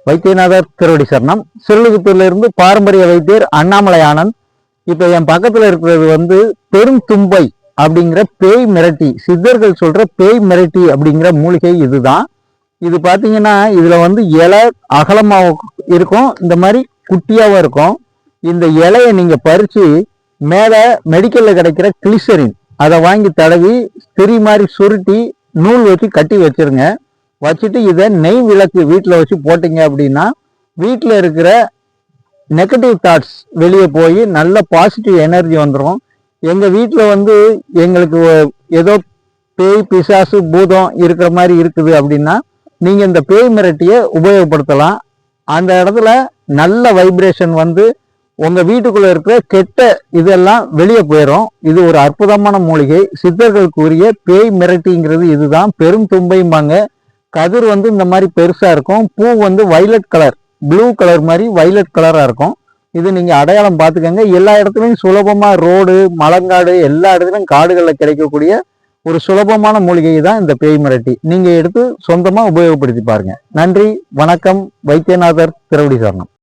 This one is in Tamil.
வைத்தியநாதர் திருவடி சரணம். சிறுகுத்தூர்ல பாரம்பரிய வைத்தியர் அண்ணாமலை ஆனந்த். இப்ப என் பக்கத்துல இருக்கிறது பெரும் தும்பை அப்படிங்கிற பேய் மிரட்டி, சித்தர்கள் சொல்ற பேய் மிரட்டி அப்படிங்கிற மூலிகை. இதுதான். இது பாத்தீங்கன்னா இதுல இலை அகலமா இருக்கும், இந்த மாதிரி குட்டியாவும் இருக்கும். இந்த இலையை நீங்க பறிச்சு மேல மெடிக்கல்ல கிடைக்கிற கிளிசரின் அதை வாங்கி தடவி திரி மாதிரி சுருட்டி நூல் வச்சு கட்டி வச்சிருங்க. வச்சுட்டு இதை நெய் விளக்கு வீட்டில் வச்சு போட்டீங்க அப்படின்னா வீட்டில் இருக்கிற நெகட்டிவ் தாட்ஸ் வெளியே போய் நல்ல பாசிட்டிவ் எனர்ஜி வந்துடும். எங்கள் வீட்டில் எங்களுக்கு ஏதோ பேய் பிசாசு பூதம் இருக்கிற மாதிரி இருக்குது அப்படின்னா நீங்கள் இந்த பேய் மிரட்டியை உபயோகப்படுத்தலாம். அந்த இடத்துல நல்ல வைப்ரேஷன் உங்கள் வீட்டுக்குள்ளே இருக்கிற கெட்ட இதெல்லாம் வெளியே போயிடும். இது ஒரு அற்புதமான மூலிகை. சித்தர்களுக்குரிய பேய் மிரட்டிங்கிறது இதுதான். பெரும் தும்பைம்பாங்க. கதிர் இந்த மாதிரி பெருசா இருக்கும். பூ வைலட் கலர், ப்ளூ கலர் மாதிரி வைலட் கலரா இருக்கும். இது நீங்க அடையாளம் பார்த்துக்கங்க. எல்லா இடத்துலையும் சுலபமா ரோடு, மலங்காடு, எல்லா இடத்துலையும் காடுகளில் கிடைக்கக்கூடிய ஒரு சுலபமான மூலிகை தான் இந்த பேய் மிரட்டி. நீங்க எடுத்து சொந்தமா உபயோகப்படுத்தி பாருங்க. நன்றி, வணக்கம். வைத்தியநாதர் திருவடி சரணம்.